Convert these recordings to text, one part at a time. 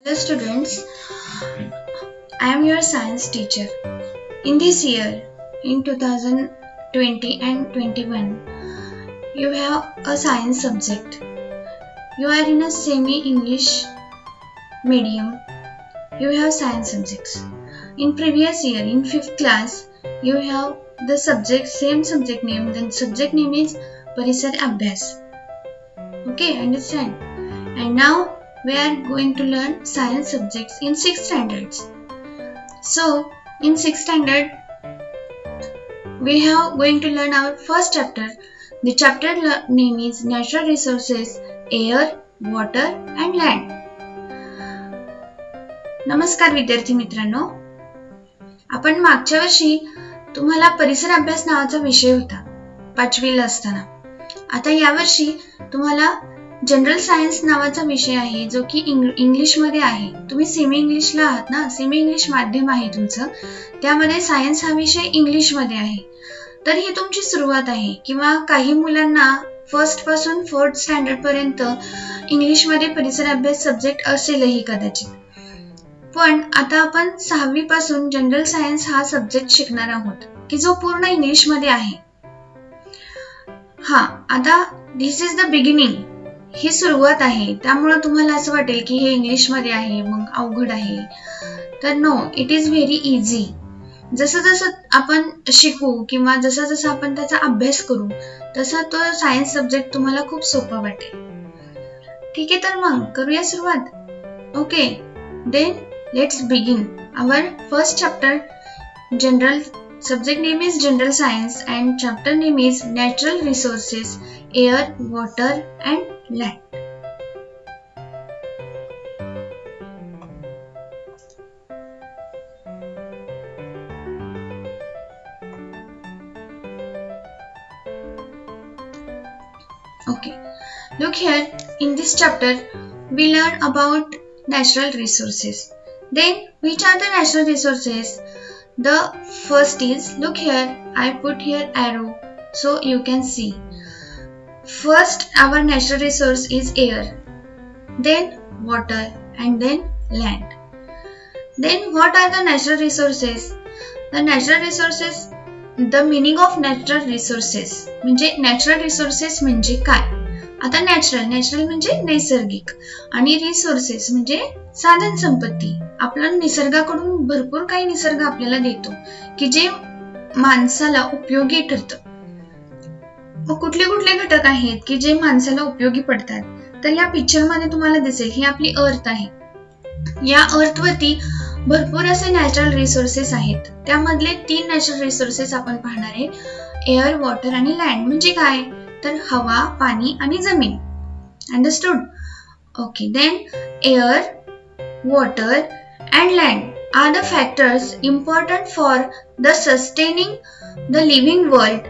Dear students, I am your science teacher. In this year, in 2020 and 21, you have a science subject. You are in a semi-English medium. You have science subjects. In previous year, in 5th class, you have the same subject name. Then subject name is Parisar Abhyas. Okay, understand? And now we are going to learn science subjects in 6th standards. So in 6th standard we are going to learn our first chapter. The chapter name is Natural Resources, Air, Water and Land. नमस्कार विद्यार्थी मित्रांनो, आपण मागच्या वर्षी तुम्हाला परिसर अभ्यास नावाचा विषय होता 5वीला असताना. आता यावर्षी तुम्हाला जनरल सायन्स नावाचा विषय आहे जो की इंग्लिश मध्ये आहे. तुम्ही सेमी इंग्लिशला आहात ना, सेमी इंग्लिश माध्यम आहे तुमचं, त्यामध्ये सायन्स हा विषय इंग्लिश मध्ये आहे. तर ही तुमची सुरुवात आहे. किंवा काही मुलांना फर्स्ट पासून 4th स्टँडर्ड पर्यंत इंग्लिश मध्ये परिसर अभ्यास सब्जेक्ट असेलही कदाचित. पण आता आपण 6वी पासून जनरल सायन्स हा सब्जेक्ट शिकणार आहोत की जो पूर्ण इंग्लिश मध्ये आहे. आता दिस इज द बिगिनिंग, ही सुरुवात आहे. त्यामुळे तुम्हाला असं वाटेल की हे इंग्लिश मध्ये आहे मग अवघड आहे. तर no, it is very easy. जसं जसं आपण शिकू किंवा जसं जसं आपण त्याचा अभ्यास करू तसा तो सायन्स सब्जेक्ट तुम्हाला खूप सोपा वाटेल. ठीक आहे, तर मग करूया सुरुवात. Okay, then let's begin our first chapter. General subject name is General Science and chapter name is Natural Resources, Air, Water and Land. Okay, look here, in this chapter we learn about natural resources. Then which are the natural resources? The first is, look here, I put here arrow so you can see. First our natural resource is air, then water and then land. Then what are the natural resources? The natural resources, the meaning of natural resources म्हणजे natural resources म्हणजे काय? आता natural म्हणजे नैसर्गिक आणि resources म्हणजे साधन संपत्ती. आपला निसर्गाकडून भरपूर काही निसर्ग आपल्याला देतो की जे माणसाला उपयोगी ठरतं. मग कुठले कुठले घटक आहेत की जे माणसाला उपयोगी पडतात? तर या पिक्चर मध्ये तुम्हाला दिसेल ही आपली अर्थ आहे. या अर्थ वरती भरपूर असे नॅचरल रिसोर्सेस आहेत. त्यामधले 3 नॅचरल रिसोर्सेस आपण पाहणार आहे. एअर, वॉटर आणि लँड. म्हणजे काय? तर हवा, पाणी आणि जमीन. Understood? Okay, then air, water and land are the factors important for the sustaining the living world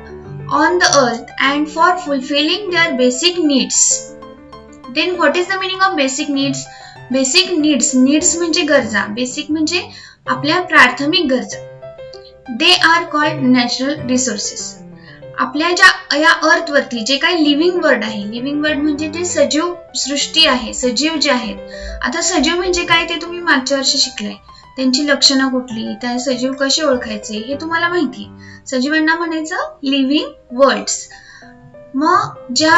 on the earth and for fulfilling their basic needs. Then what is the meaning of basic needs? Basic needs म्हणजे गरजा, basic म्हणजे आपल्या प्राथमिक गरजा. They are called natural resources. आपल्या या अर्थ वरती जे काही लिव्हिंग वर्ड आहे, लिव्हिंग वर्ड म्हणजे जे सजीव सृष्टी आहे, सजीव जे आहेत. आता सजीव म्हणजे काय ते तुम्ही मागच्या वर्षी शिकलाय. त्यांची लक्षणं कुठली, त्या सजीव कसे ओळखायचे हे तुम्हाला माहिती आहे. सजीवांना म्हणायचं लिव्हिंग वर्ड्स. मग ज्या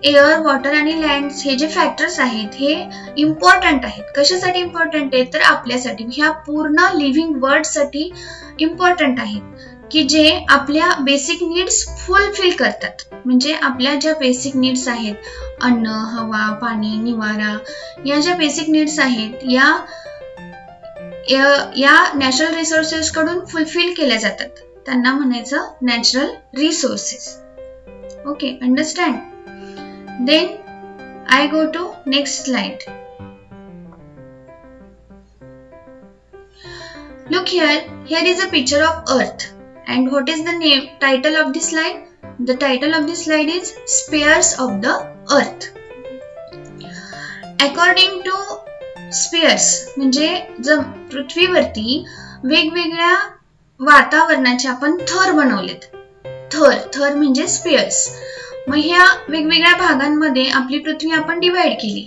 एअर, वॉटर आणि लँड हे जे फॅक्टर्स आहेत हे इम्पॉर्टंट आहेत. कशासाठी इम्पॉर्टंट आहेत? तर आपल्यासाठी, ह्या पूर्ण लिव्हिंग वर्ड साठी इम्पॉर्टंट आहेत की जे आपल्या बेसिक नीड्स फुलफिल करतात. म्हणजे आपल्या ज्या बेसिक नीड्स आहेत, अन्न, हवा, पाणी, निवारा, या ज्या बेसिक नीड्स आहेत या नॅचरल रिसोर्सेस कडून फुलफिल केल्या जातात. त्यांना म्हणायचं natural resources. Okay, understand? Then I go to next slide. Look here, here is a picture of earth. And what is the title of this slide? The title of this slide is Spheres of the Earth. According to spheres म्हणजे पृथ्वीवरती वेगवेगळ्या वातावरणाचे आपण थर बनवलेत. थर म्हणजे spares. मग ह्या वेगवेगळ्या भागांमध्ये आपली पृथ्वी आपण डिवाइड केली.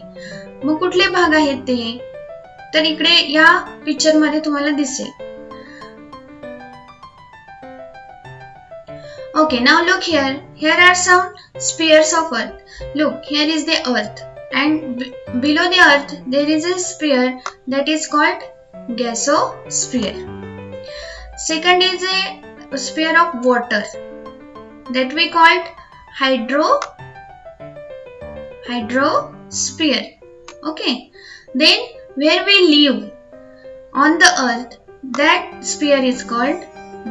मग कुठले भाग आहेत ते? तर इकडे या पिक्चर मध्ये तुम्हाला दिसेल. Okay, now look here. Here are some spheres of earth. Look, here is the earth, and below the earth there is a sphere that is called gasosphere. Second is a sphere of water that we called hydrosphere. Okay, then where we live on the earth, that sphere is called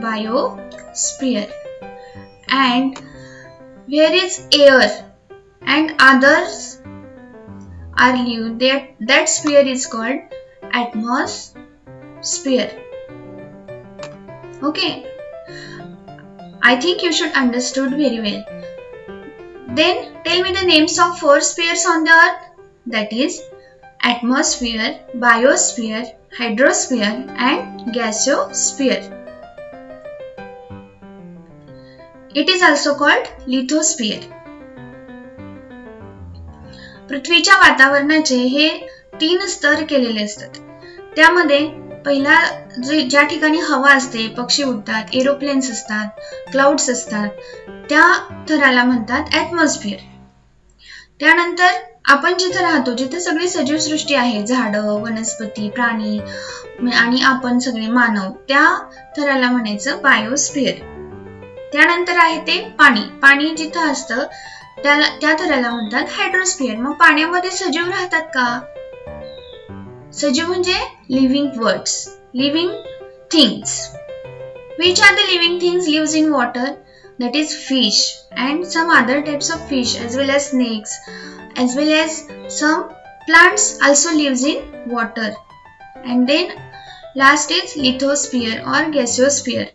biosphere. And where is air and others are live, that sphere is called atmosphere. Okay, I think you should understood very well. Then tell me the names of 4 spheres on the earth, that is atmosphere, biosphere, hydrosphere and gasosphere. It is also called lithosphere. पृथ्वीच्या वातावरणाचे हे 3 स्तर केलेले असतात. त्यामध्ये पहिला ज्या ठिकाणी हवा असते, पक्षी उडतात, एरोप्लेन्स असतात, क्लाउड्स असतात, त्या थराला म्हणतात ॲटमॉस्फिअर. त्यानंतर आपण जिथे राहतो, जिथे सगळी सजीव सृष्टी आहे, झाडं, वनस्पती, प्राणी आणि आपण सगळे मानव, त्या थराला म्हणायचं बायोस्फिअर. त्यानंतर आहे ते पाणी. पाणी जिथं असतं त्या थराला म्हणतात हायड्रोस्फिअर. मग पाण्यामध्ये सजीव राहतात का? सजीव म्हणजे living words, living things. Which are the living things lives in water? That is fish and some other types of fish as well as snakes, as well as some plants also lives in water. And then last is lithosphere or gaseosphere.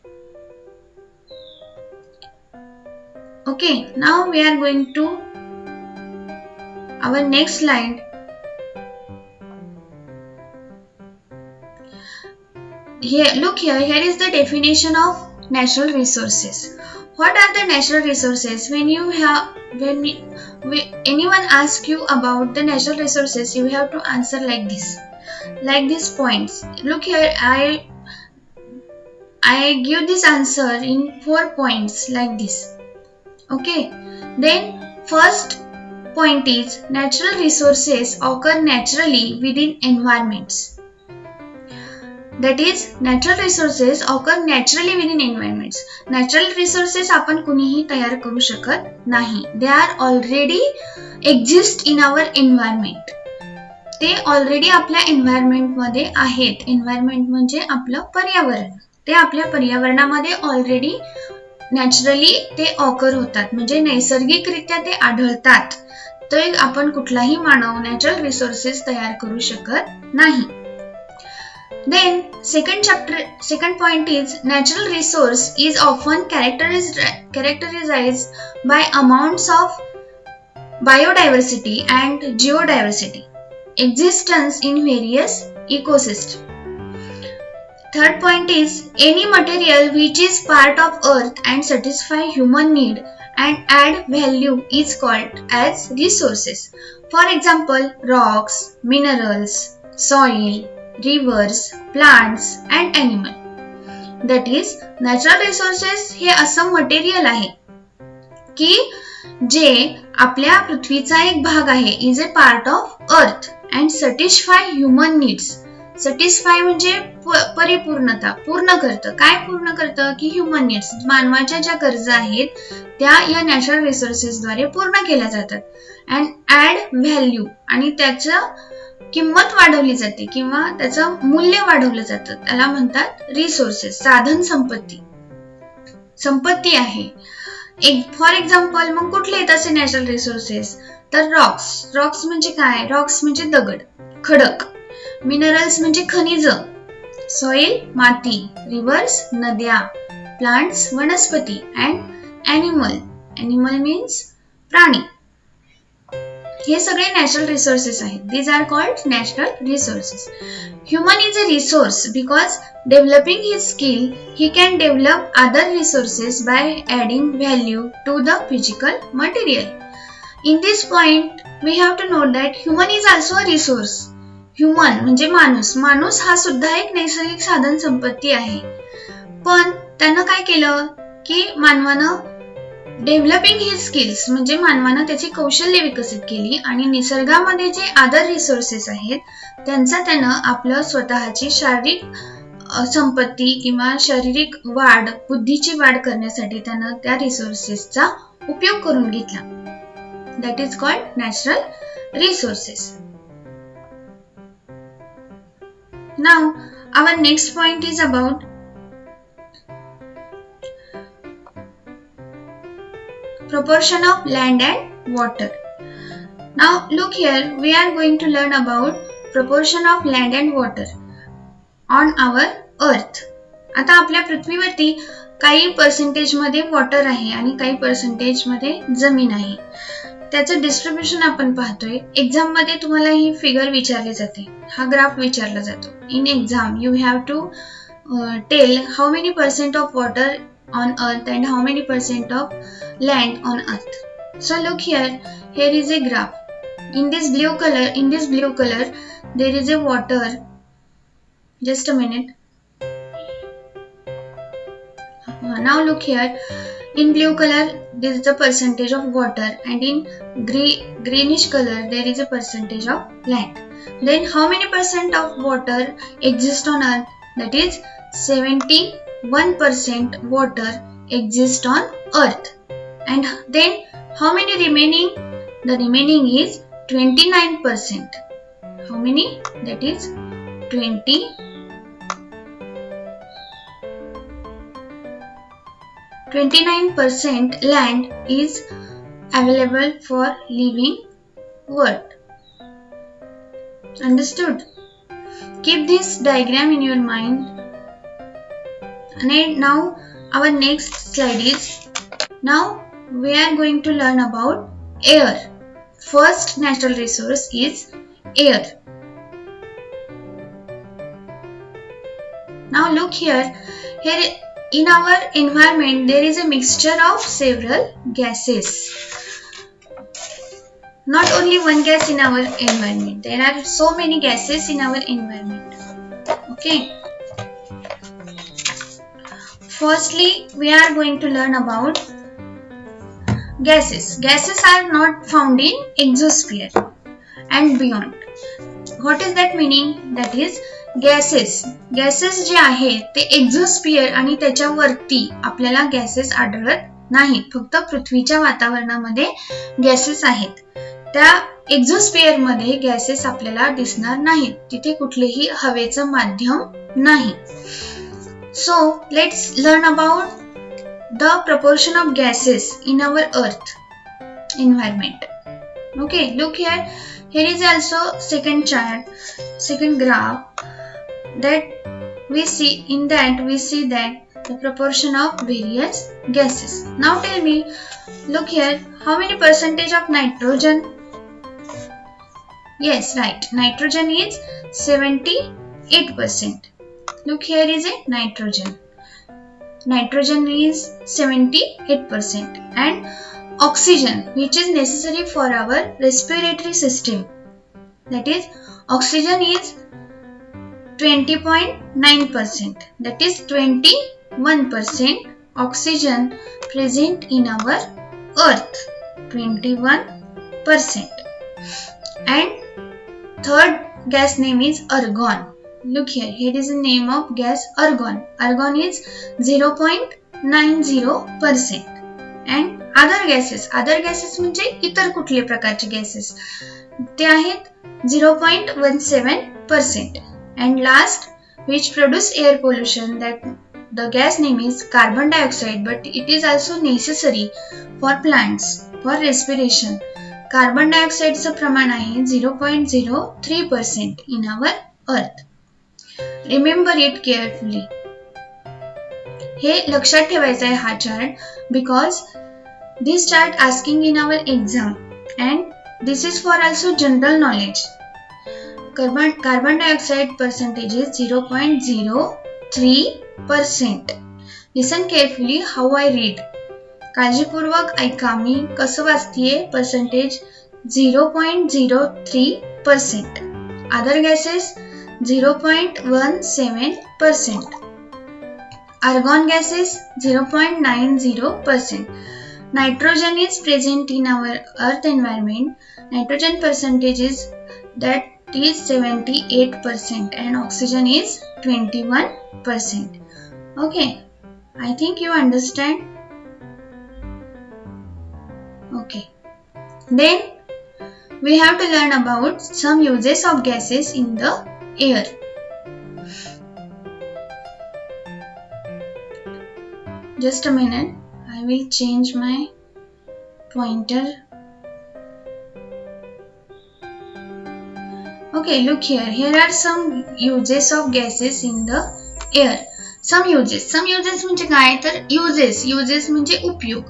Okay, now we are going to our next slide. Here, look here. Here is the definition of natural resources. What are the natural resources? When anyone asks you about the natural resources, you have to answer like this, like these points. Look here. I give this answer in 4 points like this. Okay. Then first point is natural resources occur naturally within environments. That is, natural resources occur naturally within environments. Natural resources आपण कुणीही तयार करू शकत नाही. They are already exist in our environment. ते already आपल्या environment मध्ये आहेत. एन्व्हायरमेंट म्हणजे आपलं पर्यावरण. ते आपल्या पर्यावरणामध्ये ऑलरेडी नॅचरली ते ऑकर होतात, म्हणजे नैसर्गिकरित्या ते आढळतात. तर आपण कुठलाही मानव नॅचरल रिसोर्सेस तयार करू शकत नाही. Then second point is natural resource is often characterized by amounts of biodiversity and geodiversity existence in various ecosystems. Third point is any material which is part of earth and satisfy human need and add value is called as resources. For example, rocks, minerals, soil, rivers, plants and animal. That is, natural resources हे असं material आहे की जे आपल्या पृथ्वीचा एक भाग आहे, is a part of earth and satisfy human needs. Satisfy म्हणजे परिपूर्णता, पूर्ण करतं. काय पूर्ण करतं? की ह्युमन नीड्स, मानवाच्या ज्या गरजा आहेत त्या या नॅचरल रिसोर्सेस द्वारे पूर्ण केल्या जातात. अँड ऍड व्हॅल्यू, आणि त्याचं किंमत वाढवली जाते किंवा त्याचं मूल्य वाढवलं जातं. त्याला म्हणतात रिसोर्सेस. साधन संपत्ती आहे. फॉर एक्झाम्पल, मग कुठले येत असे नॅचरल रिसोर्सेस? तर रॉक्स म्हणजे काय? रॉक्स म्हणजे दगड, खडक. मिनरल्स म्हणजे खनिज. सॉइल माती. रिव्हर्स नद्या. प्लांट्स वनस्पती. अँड ॲनिमल मीन्स प्राणी. हे सगळे नॅचरल रिसोर्सेस आहेत. These are called natural resources. Human is a resource because developing his skill he can develop other resources by adding value to the physical material. In this point, we have to note that human is also a resource. Human म्हणजे माणूस हा सुद्धा एक नैसर्गिक साधन संपत्ती आहे. पण त्यानं काय केलं की मानवानं डेव्हलपिंग हिज स्किल्स म्हणजे मानवानं त्याची कौशल्य विकसित केली आणि निसर्गामध्ये जे अदर रिसोर्सेस आहेत त्यांचा त्यानं आपलं स्वतःची शारीरिक संपत्ती किंवा शारीरिक वाढ, बुद्धीची वाढ करण्यासाठी त्यानं त्या रिसोर्सेसचा उपयोग करून घेतला. That is called natural resources. Now our next point is about proportion of land and water. Now look here, we are going to learn about proportion of land and water on our earth. आता आपल्या पृथ्वीवरती काही percentage मध्ये water आहे आणि काही percentage मध्ये जमीन आहे. त्याचं डिस्ट्रीब्युशन आपण पाहतोय. एक्झाम मध्ये तुम्हाला ही फिगर विचारली जाते, हा ग्राफ विचारला जातो. In exam you have to tell how many percent of water on earth and how many percent of land on earth. So look here, here is a graph. In this blue color there is a water. Just a minute. Now look here, in blue color this is the percentage of water and in greenish color there is a percentage of land. Then how many percent of water exist on earth? That is 71% water exists on earth. And then how many remaining? The remaining is 29%. How many? That is 29% land is available for living world. Understood? Keep this diagram in your mind. And now our next slide is, now we are going to learn about air. First natural resource is air. Now look here, in our environment there is a mixture of several gases. Not only one gas in our environment, there are so many gases in our environment. Okay. Firstly, we are going to learn about gases. Gases are not found in exosphere and beyond. What is that meaning? That is gases जे आहेत ते एक्झोस्फिअर आणि त्याच्या वरती आपल्याला gases आढळत नाहीत. फक्त पृथ्वीच्या वातावरणामध्ये गॅसेस आहेत. त्या एक्झोस्फिअर मध्ये गॅसेस आपल्याला दिसणार नाहीत. तिथे कुठलेही हवेचं माध्यम नाही. So let's learn about the proportion of gases in our earth environment. Okay, look here. Here is also second chart, second graph that we see. In that we see that the proportion of various gases. Now tell me, look here, how many percentage of nitrogen? Yes, right. Nitrogen is 78%. Look, here is a nitrogen. Nitrogen is 78% and oxygen, which is necessary for our respiratory system. That is, oxygen is 20.9%. That is 21% oxygen present in our earth. 21%. And third gas name is argon. Look here, here is the name of gas argon. Argon is 0.90%. And other gases म्हणजे इतर कुठले प्रकारचे gases ते आहेत 0.17%. And last, which produce air pollution, that the gas name is carbon dioxide, but it is also necessary for plants for respiration. Carbon dioxide चं प्रमाण आहे 0.03% in our earth. Remember it carefully. हे लक्षात ठेवायचं आहे हा chart, because this chart asking in our exam and this is for also general knowledge. Carbon dioxide percentage is 0.03%. Listen carefully how I read. काळजीपूर्वक ऐका मी कसं वाचतेय. Percentage 0.03%. Other gases 0.17%. Argon gases 0.90%. Nitrogen is present in our earth environment. Nitrogen percentage is 78% and oxygen is 21%. Okay, I think you understand. Okay, then we have to learn about some uses of gases in the air. Just a minute, I will change my pointer. Okay, look here. Here are some uses of gases in the air. Some uses म्हणजे काय तर uses म्हणजे उपयोग.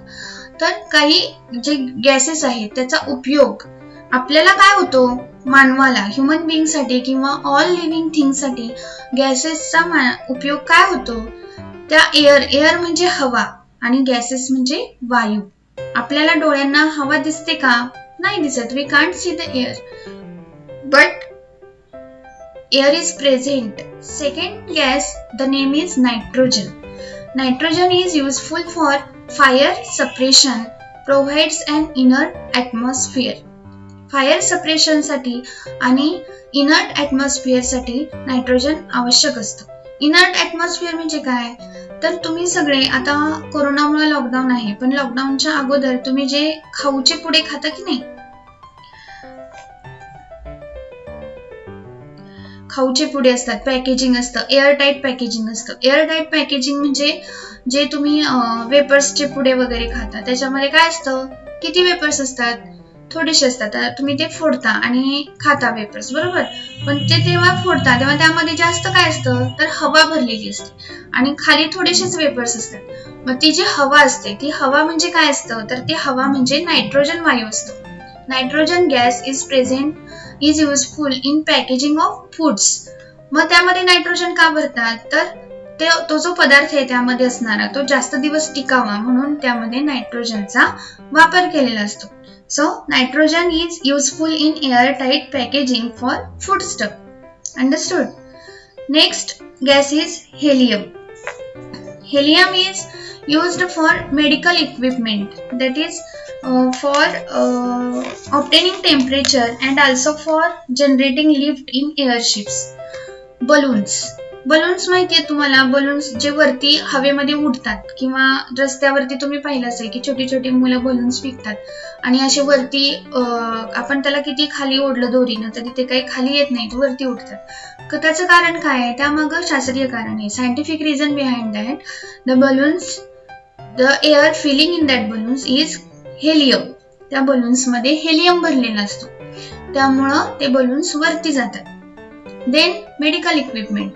तर काही जे gases आहेत त्याचा उपयोग आपल्याला काय होतो, मानवाला, ह्युमन बीइंग साठी किंवा ऑल लिव्हिंग थिंग साठी गॅसेसचा उपयोग काय होतो, त्या एअर म्हणजे हवा आणि गॅसेस म्हणजे वायू. आपल्याला डोळ्यांना हवा दिसते का? नाही दिसत. We can't see the air, but air is present. Second gas, the name is nitrogen. Nitrogen is useful for fire suppression, provides an inert atmosphere. Fire suppression साठी आणि inert atmosphere साठी नायट्रोजन आवश्यक असतं. Inert atmosphere म्हणजे काय? तर तुम्ही सगळे आता कोरोनामुळे लॉकडाऊन आहे, पण लॉकडाऊनच्या अगोदर तुम्ही जे खाऊचे पुडे खाता की नाही, खाऊचे पुडे असतात, पॅकेजिंग असतं, एअरटाईट पॅकेजिंग असतं. एअरटाईट पॅकेजिंग म्हणजे जे तुम्ही वेपर्सचे पुडे वगैरे खाता, त्याच्यामध्ये काय असतं, किती वेपर्स असतात, थोडेसे असतात. तुम्ही ते फोडता आणि खाता वेपर्स, बरोबर. पण ते तेव्हा फोडता तेव्हा त्यामध्ये जास्त काय असतं, तर हवा भरलेली असते आणि खाली थोडेसेच वेपर्स असतात. मग ती जी हवा असते, ती हवा म्हणजे काय असतं, तर ती हवा म्हणजे नायट्रोजन वायू असतो. Nitrogen gas is useful in packaging of foods. मग त्यामध्ये नायट्रोजन का भरतात, तर तो जो पदार्थ आहे त्यामध्ये असणारा तो जास्त दिवस टिकावा म्हणून त्यामध्ये नायट्रोजनचा वापर केलेला असतो. So nitrogen is useful in airtight packaging for food stuff. Understood. Next gas is helium. Helium is used for medical equipment, that is for obtaining temperature and also for generating lift in airships. Balloons माहिती आहे तुम्हाला, balloons जे वरती हवेमध्ये उडतात किंवा रस्त्यावरती तुम्ही पाहिलं असेल की छोटी छोटी मुलं बलून्स विकतात आणि असे वरती आपण त्याला किती खाली ओढलं दोरीनं तरी ते काही खाली येत नाहीत, वरती उडतात. त्याचं कारण काय आहे, त्यामागं शास्त्रीय कारण आहे, scientific reason behind that. The air feeling in that balloons is helium. त्या बलून्स मध्ये हेलियम भरलेला असतो, त्यामुळं ते बलून्स वरती जातात. देन मेडिकल इक्विपमेंट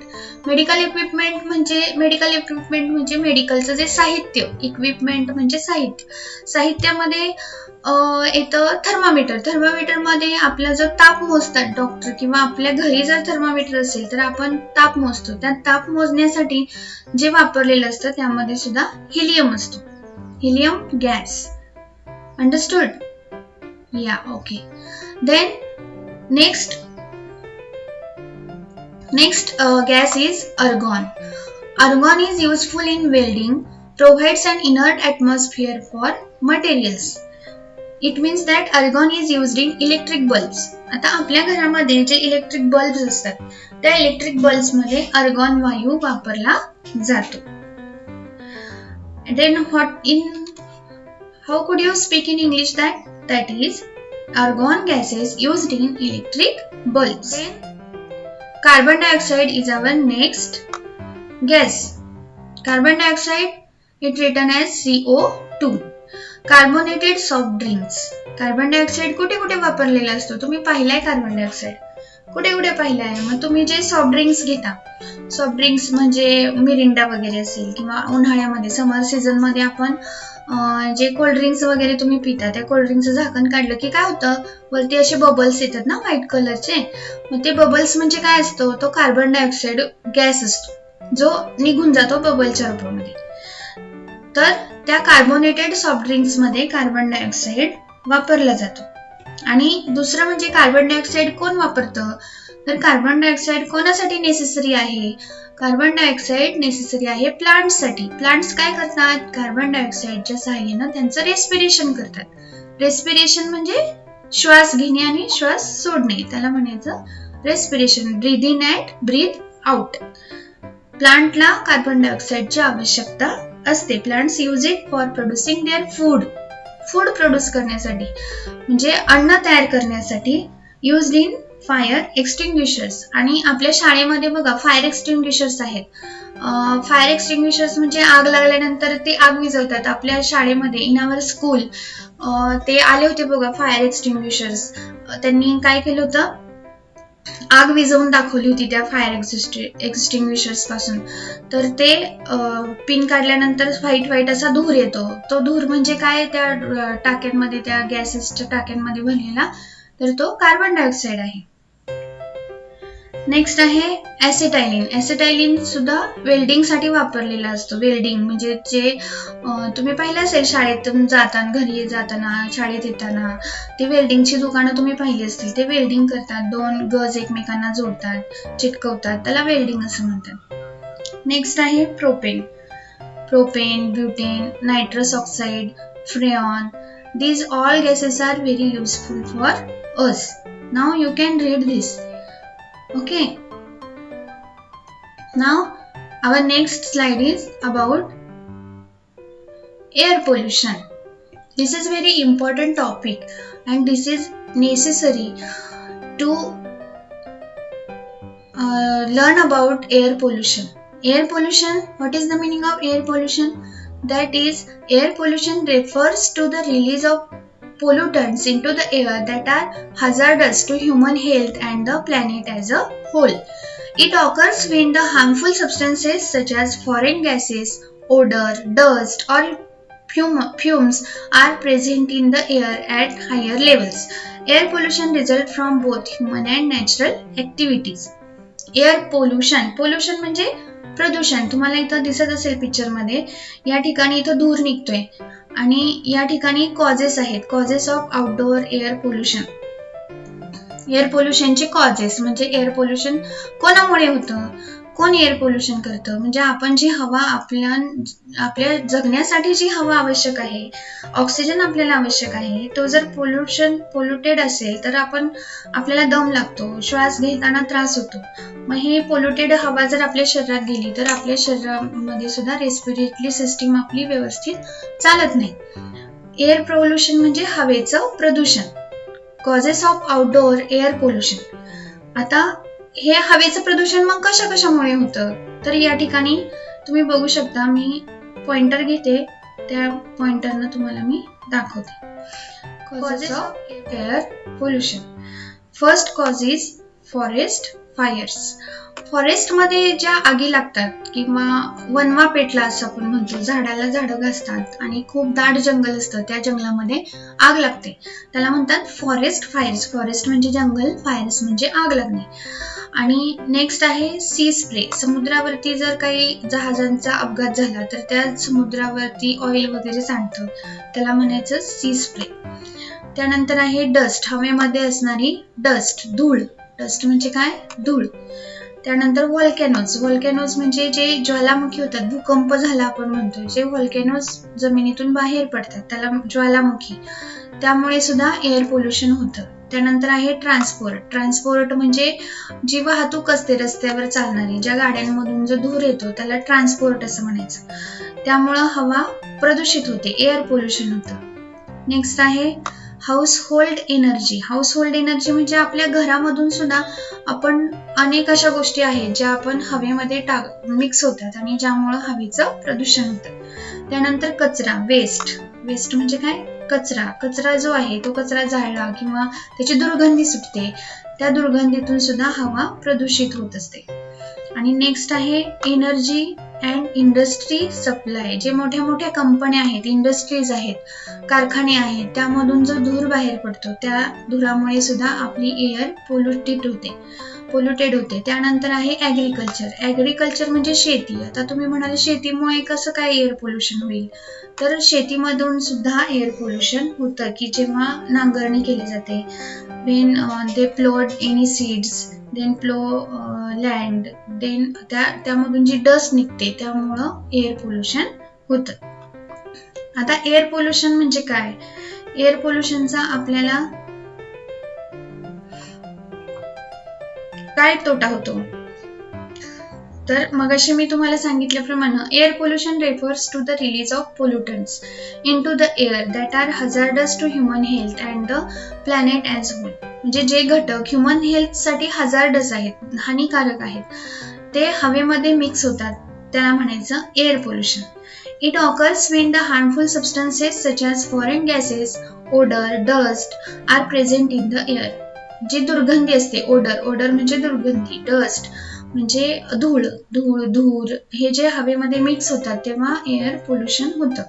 म्हणजे मेडिकलचं जे साहित्य, इक्विपमेंट म्हणजे साहित्यामध्ये येतं थर्मामीटर मध्ये आपला जो ताप मोजतात डॉक्टर, किंवा आपल्या घरी जर थर्मामीटर असेल तर आपण ताप मोजतो. त्या ताप मोजण्यासाठी जे वापरलेलं असतं त्यामध्ये सुद्धा हेलियम असतो, helium gas. Understood? Yeah, okay. Then Next gas is argon. Argon is useful in welding, provides an inert atmosphere for materials. It means that argon is used in electric bulbs. आता आपल्या घरामध्ये जे electric bulbs असतात त्या electric bulbs मध्ये argon वायू वापरला जातो. Then how could you speak in English that? That is argon gases used in electric bulbs. Carbon dioxide is our next gas. Carbon dioxide, it written as CO2. Carbonated soft drinks. Carbon dioxide कुठे कुठे वापरलेला असतो, तुम्ही पाहिलाय carbon dioxide कुठे कुठे पाहिलाय? मग तुम्ही जे सॉफ्ट ड्रिंक्स घेता, सॉफ्ट ड्रिंक्स म्हणजे मिरिंडा वगैरे असेल, किंवा उन्हाळ्यामध्ये समर सीझन मध्ये आपण जे कोल्ड ड्रिंक्स वगैरे तुम्ही पिता, त्या कोल्ड ड्रिंकचं झाकण काढलं की काय होतं, वरती असे बबल्स येतात ना व्हाईट कलरचे. मग ते बबल्स म्हणजे काय असतो, तो कार्बन डायऑक्साइड गॅस असतो जो निघून जातो बबलच्या रूपामध्ये. तर त्या कार्बोनेटेड सॉफ्ट ड्रिंक्स मध्ये कार्बन डायऑक्साइड वापरला जातो. आणि दुसरं म्हणजे कार्बन डायऑक्साइड कोण वापरतं, तर कार्बन डायऑक्साईड कोणासाठी नेसेसरी आहे? कार्बन डायऑक्साईड नेसेसरी आहे प्लांट्ससाठी. प्लांट्स काय करतात? कार्बन डायऑक्साईडच्या सहाय्याने त्यांचं रेस्पिरेशन करतात. रेस्पिरेशन म्हणजे श्वास घेणे आणि श्वास सोडणे, त्याला म्हणायचं respiration. Breathe in and breathe out. प्लांटला कार्बन डायऑक्साईडची आवश्यकता असते. Plants use it for producing their food. Food produce करण्यासाठी म्हणजे अन्न तयार करण्यासाठी. Used in fire extinguishers. आणि आपल्या शाळेमध्ये बघा फायर एक्सटिंग्विशर्स आहेत. फायर एक्सटिंग्विशर्स म्हणजे आग लागल्यानंतर ते आग विझवतात. आपल्या शाळेमध्ये इन आवर स्कूल ते आले होते बघा फायर एक्सटिंग्विशर्स. त्यांनी काय केलं होतं? आग विझवून दाखवली होती त्या फायर एक्सटिंग्विशर्स पासून. तर ते पिन काढल्यानंतर व्हाईट असा धूर येतो. तो धूर म्हणजे काय? त्या टाक्यांमध्ये, त्या गॅसेसच्या टाक्यांमध्ये भरलेला, तर तो कार्बन डायऑक्साईड आहे. नेक्स्ट आहे ऍसिटायलिन. ऍसिटायलिन सुद्धा वेल्डिंगसाठी वापरलेला असतो. वेल्डिंग म्हणजे जे तुम्ही पाहिलं असेल शाळेतून जाताना, घरी जाताना, शाळेत येताना, ते वेल्डिंगची दुकानं तुम्ही पाहिली असतील. ते वेल्डिंग करतात. दोन गज एकमेकांना जोडतात, चिटकवतात, त्याला वेल्डिंग असं म्हणतात. नेक्स्ट आहे propane. Propane, butane, nitrous oxide, freon, these all gases are very useful for us. Now you can read this. Okay. Now our next slide is about air pollution. This is very important topic and this is necessary to learn about air pollution. Air pollution, what is the meaning of air pollution? That is, air pollution refers to the release of pollutants into the air that are hazardous to human health and the planet as a whole. It occurs when the harmful substances such as foreign gases, odor, dust or fumes are present in the air at higher levels. Air pollution results from both human and natural activities. Air pollution, pollution म्हणजे प्रदूषण. तुम्हाला इथं दिसत असेल picture मध्ये, या ठिकाणी इथं धूर निघतोय आणि या ठिकाणी कॉजेस आहेत. Causes of outdoor air pollution. Air पोल्युशनचे कॉजेस म्हणजे एअर पोल्युशन कोणामुळे होतं? कोण एअर पोल्युशन करतं? म्हणजे आपण जी हवा, आपल्या जगण्यासाठी जी हवा आवश्यक आहे, ऑक्सिजन आपल्याला आवश्यक आहे, तो जर पोल्युटेड असेल तर आपल्याला दम लागतो, श्वास घेताना त्रास होतो. मग हे पोल्युटेड हवा जर आपल्या शरीरात गेली तर आपल्या शरीरामध्ये सुद्धा रेस्पिरेटरी सिस्टीम आपली व्यवस्थित चालत नाही. एअर पोल्युशन म्हणजे हवेचं प्रदूषण. Causes of outdoor air pollution. आता हे हवेचं प्रदूषण मग कशामुळे होतं? तर या ठिकाणी तुम्ही बघू शकता, मी पॉइंटर घेते, त्या पॉइंटरनं तुम्हाला मी दाखवते. Causes of air pollution. First cause is forest fires. Forest मध्ये ज्या आगी लागतात किंवा वनवा पेटला असं आपण म्हणतो, झाडाला झाडं घासतात आणि खूप दाट जंगल असतं, त्या जंगलामध्ये आग लागते, त्याला म्हणतात फॉरेस्ट फायर्स. फॉरेस्ट म्हणजे जंगल, फायर्स म्हणजे आग लागणे. आणि नेक्स्ट आहे सी स्प्रे. समुद्रावरती जर काही जहाजांचा अपघात झाला तर त्या समुद्रावरती ऑइल वगैरे सांडतं, त्याला म्हणायचं सी स्प्रे. त्यानंतर आहे डस्ट. हवेमध्ये असणारी डस्ट, धूळ. डस्ट म्हणजे काय? धूळ. त्यानंतर व्हॉल्कॅनोज. व्हॉल्कॅनोज म्हणजे जे ज्वालामुखी होतात, भूकंप झाला आपण म्हणतो, जे व्हॉल्कॅनोज जमिनीतून बाहेर पडतात त्याला ज्वालामुखी, त्यामुळे सुद्धा एअर पोल्युशन होतं. त्यानंतर आहे ट्रान्सपोर्ट. ट्रान्सपोर्ट म्हणजे जी वाहतूक असते रस्त्यावर चालणारी, ज्या गाड्यांमधून जो धूर येतो त्याला ट्रान्सपोर्ट असं म्हणायचं. त्यामुळं हवा प्रदूषित होते, एअर पोल्युशन होतं. नेक्स्ट आहे हाऊसहोल्ड एनर्जी. हाऊसहोल्ड एनर्जी म्हणजे आपल्या घरामधून सुद्धा आपण अनेक अशा गोष्टी आहेत ज्या आपण हवेमध्ये मिक्स होतात आणि ज्यामुळं हवेचं प्रदूषण होतं. त्यानंतर कचरा, वेस्ट. वेस्ट म्हणजे काय? कचरा. कचरा जो आहे तो कचरा जाळला किंवा त्याची दुर्गंधी सुटते, त्या दुर्गंधीतून सुद्धा हवा प्रदूषित होत असते. आणि नेक्स्ट आहे एनर्जी अँड इंडस्ट्री सप्लाय. जे मोठ्या मोठ्या कंपन्या आहेत, इंडस्ट्रीज आहेत, कारखाने आहेत, त्यामधून जो धूर बाहेर पडतो त्या धुरामुळे सुद्धा आपली एअर पोल्युटेड होते. त्यानंतर आहे ऍग्रिकल्चर. ऍग्रिकल्चर म्हणजे शेती. आता तुम्ही म्हणाले शेतीमुळे कसं काय एअर पोल्युशन होईल? तर शेतीमधून सुद्धा एअर पोल्युशन होतं की जेव्हा नांगरणी केली जाते, when they plowed any seeds, then plough land, then त्यामधून जी डस्ट निघते त्यामुळं एअर पोल्युशन होतं. आता एअर पोल्युशन म्हणजे काय? एअर पोल्युशनचा आपल्याला काय तोटा होतो? तर मगाशी मी तुम्हाला सांगितल्याप्रमाणे air pollution refers to the release of pollutants into the air that are hazardous to human health and the planet as whole. म्हणजे जे घटक ह्युमन हेल्थसाठी हजार्डस आहेत, हानिकारक आहेत, ते हवेमध्ये मिक्स होतात, त्याला म्हणायचं air pollution. It occurs when the harmful substances such as foreign gases, odor, dust are present in the air. जी दुर्गंधी असते, ओडर म्हणजे दुर्गंधी, डस्ट म्हणजे धूर हे जे हवेमध्ये मिक्स होतात तेव्हा एअर पोल्युशन होतं.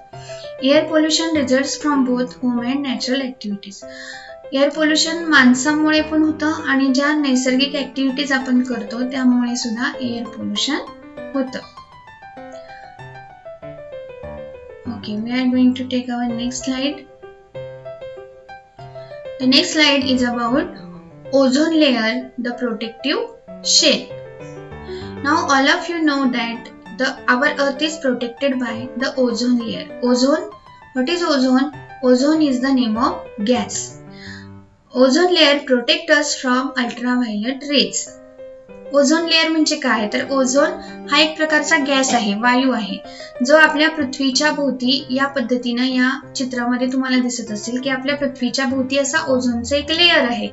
Air pollution results from both home and natural activities. Air pollution माणसामुळे पण होतं आणि ज्या नैसर्गिक ऍक्टिव्हिटीज आपण करतो त्यामुळे सुद्धा एअर पोल्युशन होतं. Okay, we are going to take our next slide. The next slide is about ozone layer, the protective shell. Now all of you know that our earth is protected by the ozone layer. Ozone, what is ozone? Ozone is the name of gas. Ozone layer protects us from ultraviolet rays. Ozone layer म्हणजे काय? तर ozone हा एक प्रकारचा gas आहे, वायू आहे, जो आपल्या पृथ्वीच्या भोवती या पद्धतीनं या चित्रामध्ये तुम्हाला दिसत असेल की आपल्या पृथ्वीच्या भोवती असा ओझोनचा एक लेअर आहे,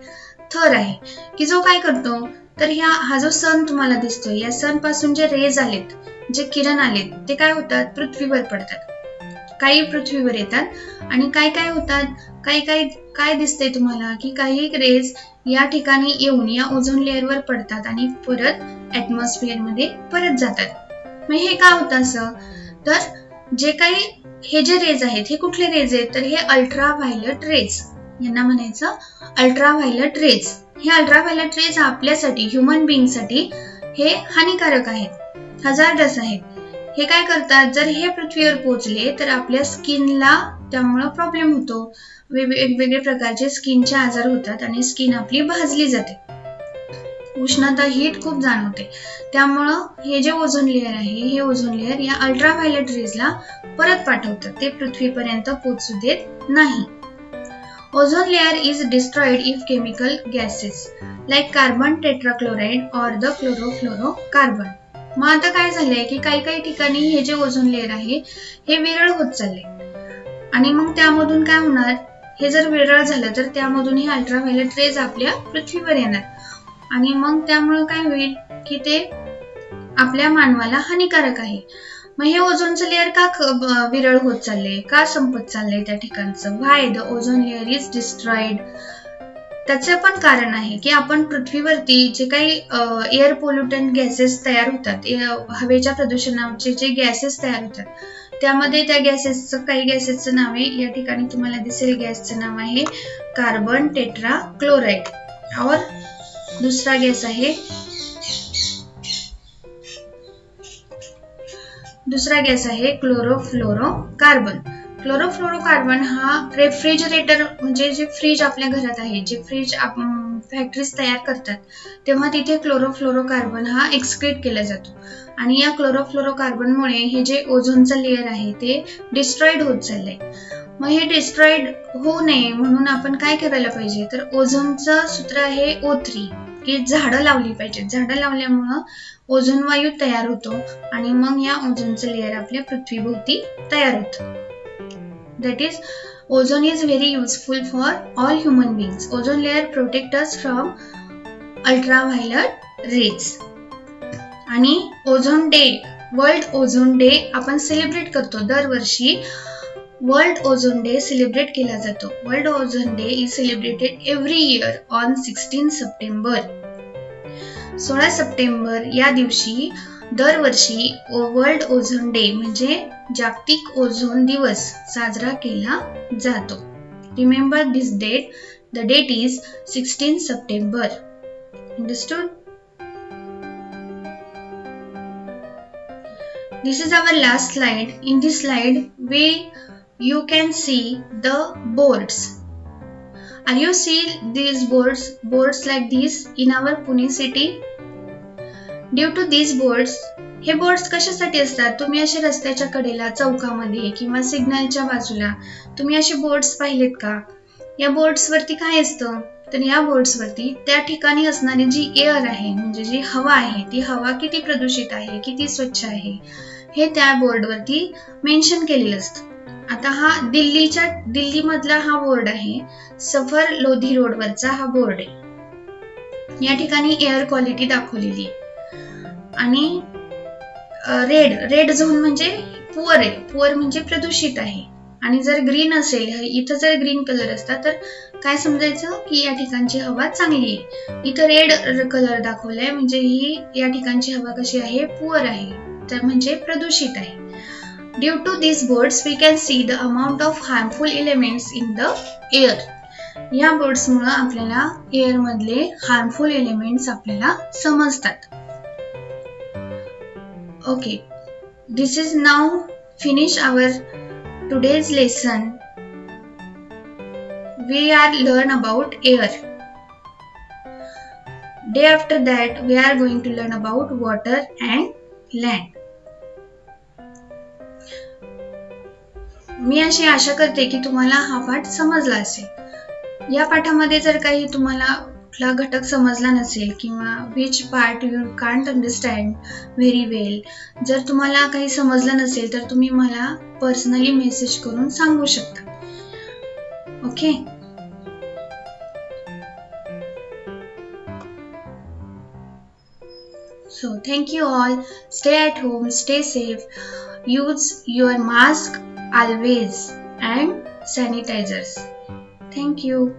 थर आहे, की जो काय करतो? तर हा जो सन तुम्हाला दिसतोय, या सन पासून जे रेज आलेत, जे किरण आलेत, ते काय होतात? पृथ्वीवर पडतात. काही पृथ्वीवर येतात आणि काय होतात? काय दिसतंय तुम्हाला की काही रेज या ठिकाणी येऊन या ओझोन लेअरवर पडतात आणि परत ऍटमॉस्फिअर मध्ये परत जातात. मग हे का होतं असं? तर जे काही हे जे रेज आहेत, हे कुठले रेज आहेत? तर हे अल्ट्राव्हायलट रेज, यांना म्हणायचं अल्ट्राव्हायलट रेज. हे अल्ट्राव्हायलट रेज आपल्यासाठी, ह्युमन बिंगसाठी हे हानिकारक आहेत, हजार्डस आहेत. हे काय करतात? जर हे पृथ्वीवर पोहोचले तर आपल्या स्किनला त्यामुळे प्रॉब्लेम होतो, वेगवेगळे प्रकारचे स्किनचे आजार होतात आणि स्किन आपली भाजली जाते, उष्णता, हीट खूप जाणवते. त्यामुळं हे जे ओझोन लेअर आहे, हे ओझोन लेअर या अल्ट्राव्हायलट रेजला परत पाठवतात, ते पृथ्वीपर्यंत पोहोचू देत नाही. Ozone layer is destroyed if chemical gases like carbon tetrachloride और द क्लोरोफ्लोरोकार्बन. मग आता काय झालंय की काही ठिकाणी हे जे ओझोन लेअर आहे हे विरळ होत चाललंय आणि मग त्यामधून काय होणार? हे जर विरळ झालं तर त्यामधून हे अल्ट्राव्हायलट रेज आपल्या पृथ्वीवर येणार आणि मग त्यामुळे काय होईल की ते आपल्या मानवाला हानिकारक आहे. मग हे ओझोनचं लेअर का विरळ होत चाललंय, का संपत चाललंय त्या ठिकाणचं? Why the ozone layer is destroyed? त्याचं पण कारण आहे की आपण पृथ्वीवरती जे काही एअर पोल्युटंट गॅसेस तयार होतात, हवेच्या प्रदूषणाचे जे गॅसेस तयार होतात, त्यामध्ये त्या गॅसेसचं, काही गॅसेसचं नाव आहे, या ठिकाणी तुम्हाला दिसेल गॅसचं नाव आहे कार्बन टेट्राक्लोराइड और दुसरा गॅस आहे क्लोरोफ्लोरोकार्बन. क्लोरोफ्लोरोकार्बन हा रेफ्रिजरेटर, म्हणजे जे फ्रीज आपल्या घरात आहे, जे फ्रीज फॅक्टरीज तयार करतात तेव्हा तिथे क्लोरोफ्लोरोकार्बन हा एक्सक्रीट केला जातो आणि या क्लोरोफ्लोरोकार्बनमुळे हे जे ओझोनचं लेअर आहे ते डिस्ट्रॉइड होत चाललंय. मग हे डिस्ट्रॉइड होऊ नये म्हणून आपण काय करायला पाहिजे? तर ओझोनचं सूत्र आहे O3, की झाडं लावली पाहिजेत. झाडं लावल्यामुळं ओझोन वायू तयार होतो आणि मग या ओझोनचं लेअर आपल्या पृथ्वीभोवती तयार होतं. That is, ozone is very useful for all human beings. Ozone layer protects us from ultraviolet rays. आणि ozone day, world ozone day आपण सेलिब्रेट करतो दरवर्षी. वर्ल्ड ओझोन डे सेलिब्रेट केला जातो. World ozone day is celebrated every year on 16 September. 16 September या दिवशी दरवर्षी world ozone day म्हणजे जागतिक ओझोन दिवस साजरा केला जातो. Remember this date. The date is 16 September. Understood? This is our last slide. In this slide, you can see the boards. Are you see these boards like this in our Pune city? Due to these boards, हे boards कशासाठी असतात? तुम्ही असे रस्त्याच्या कडेला, चौकामध्ये किंवा सिग्नलच्या बाजूला तुम्ही असे बोर्ड्स पाहिलेत का? या बोर्ड्स वरती काय असतं? तर या बोर्ड्स वरती त्या ठिकाणी असणारी जी एअर आहे, म्हणजे जी हवा आहे, ती हवा किती प्रदूषित आहे, किती स्वच्छ आहे, हे त्या बोर्ड वरती मेन्शन केलेलं असतं. आता हा दिल्ली मधला हा बोर्ड आहे, सफर लोधी रोड वरचा हा बोर्ड आहे. या ठिकाणी एअर क्वालिटी दाखवलेली आहे आणि रेड झोन म्हणजे पुअर आहे, पुअर म्हणजे प्रदूषित आहे. आणि जर ग्रीन असेल, इथं जर ग्रीन कलर असता तर काय समजायचं की या ठिकाणची हवा चांगली आहे. इथं रेड कलर दाखवलाय म्हणजे ही या ठिकाणची हवा कशी आहे? पुअर आहे, तर म्हणजे प्रदूषित आहे. Due to this boards we can see the amount of harmful elements in the air. या बोर्ड्स मुळे आपल्याला एअर मधले हार्मफुल एलिमेंट्स आपल्याला समजतात. Okay, this is now finish our today's lesson. We are learn about air. Day after that we are going to learn about water and land. मी अशी आशा करते की तुम्हाला हा पाठ समजला असेल. या पाठामध्ये जर काही तुम्हाला कुठला घटक समजला नसेल किंवा which part you can't understand very well, जर तुम्हाला काही समजलं नसेल तर तुम्ही मला पर्सनली मेसेज करून सांगू शकता. Okay, so thank you all. Stay at home, stay safe, use your mask always and sanitizers. Thank you.